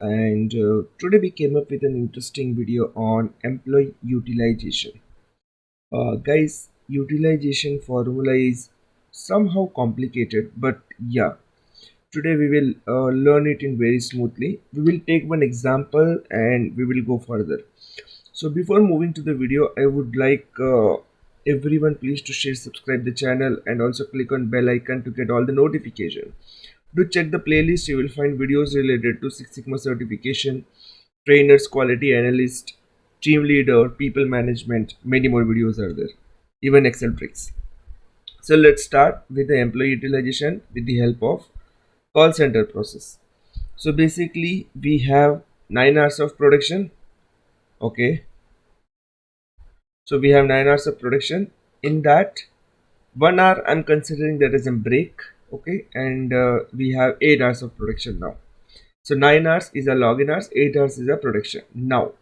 and today we came up with an interesting video on employee utilization. Guys, utilization formula is somehow complicated, but yeah, today we will learn it in very smoothly. We will take one example and we will go further. So before moving to the video, I would like everyone please to share, subscribe the channel, and also click on bell icon to get all the notification. Do check the playlist. You will find videos related to Six Sigma certification, trainers, quality analyst, team leader, people management. Many more videos are there, even Excel tricks. So let's start with the employee utilization with the help of call center process. So basically we have 9 hours of production. Okay, so we have 9 hours of production. In that 1 hour I'm considering that as a break. Okay, and we have 8 hours of production now. So 9 hours is a login hours, 8 hours is a production. Now,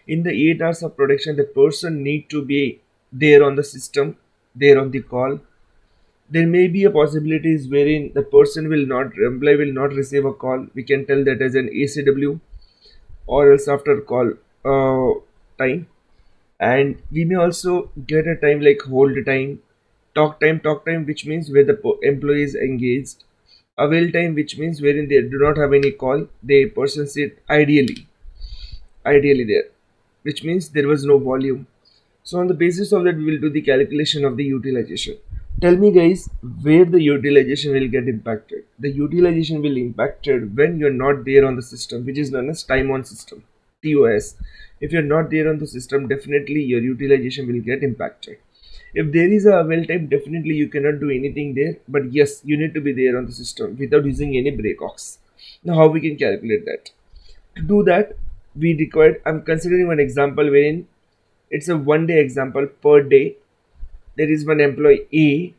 in the 8 hours of production, the person need to be there on the system, there on the call. There may be a possibilities wherein the person will not, employee will not receive a call. We can tell that as an ACW or else after call time. And we may also get a time like hold time, talk time, which means where the employee is engaged, avail time, which means wherein they do not have any call, the person sit ideally there, which means there was no volume. So on the basis of that we will do the calculation of the utilization. Tell me guys, where the utilization will get impacted. The utilization will impacted when you're not there on the system, which is known as time on system, TOS. If you're not there on the system, definitely your utilization will get impacted. If there is a avail time, definitely you cannot do anything there, but yes, you need to be there on the system without using any break ox. Now how we can calculate that? To do that, we required, I'm considering one example wherein it's a 1 day example. Per day there is one employee A.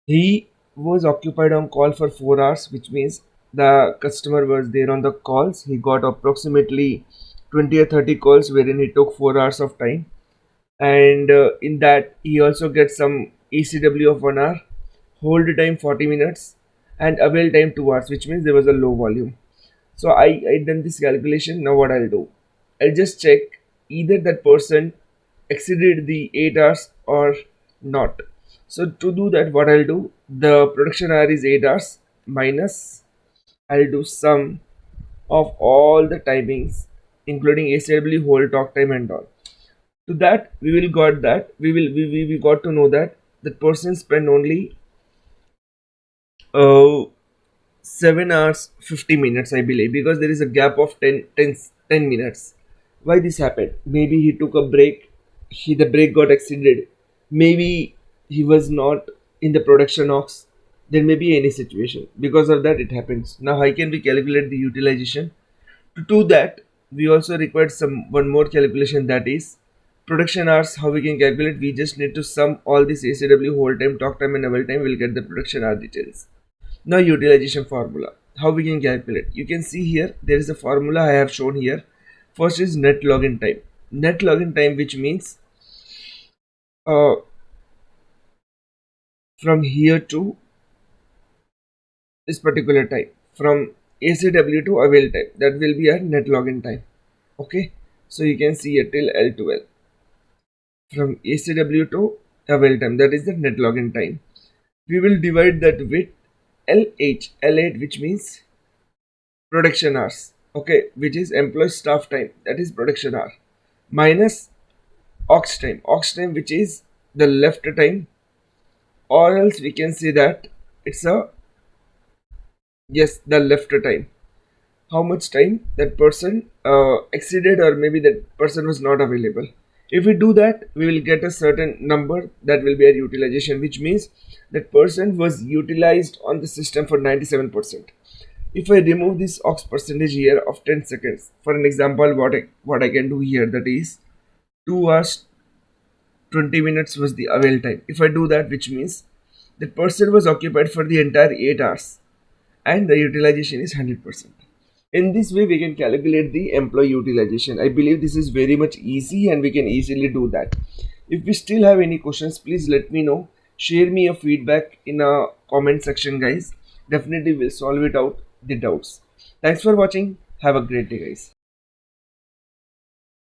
He was occupied on call for 4 hours, which means the customer was there on the calls. He got approximately 20 or 30 calls wherein he took 4 hours of time, and in that he also gets some ECW of 1 hour, hold time 40 minutes, and avail time 2 hours, which means there was a low volume. So I done this calculation. Now what I'll do, I'll just check either that person exceeded the 8 hours or not. So to do that, what I'll do, the production hour is 8 hours minus, I'll do sum of all the timings including ACW, hold, talk time and all. To that we will got that we got to know that that person spent only uh, 7 hours 50 minutes, I believe, because there is a gap of 10 minutes. Why this happened? Maybe he took a break, the break got extended, maybe he was not in the production ox, there may be any situation, because of that it happens. Now how can we calculate the utilization? To do that, we also required some one more calculation, that is production hours. How we can calculate? We just need to sum all this ACW, hold time, talk time and avail time. We'll get the production hour details. Now utilization formula. How we can calculate? You can see here there is a formula I have shown here. First is net login time. Net login time, which means uh, from here to this particular time, from ACW to avail time, that will be our net login time. Okay, so you can see it till L12, from ACW to avail time, that is the net login time. We will divide that with L8, which means production hours. Okay, which is employee staff time, that is production hour, minus ox time, which is the left time, or else we can say that it's a, yes, the left time. How much time that person exceeded, or maybe that person was not available. If we do that, we will get a certain number, that will be our utilization, which means that person was utilized on the system for 97%. If I remove this ox percentage here of 10 seconds, for an example, what I can do here, that is 2 hours 20 minutes was the avail time. If I do that, which means that person was occupied for the entire 8 hours and the utilization is 100%. In this way we can calculate the employee utilization. I believe this is very much easy and we can easily do that. If we still have any questions, please let me know. Share me your feedback in a comment section, guys. Definitely will solve it out the doubts. Thanks for watching. Have a great day, guys.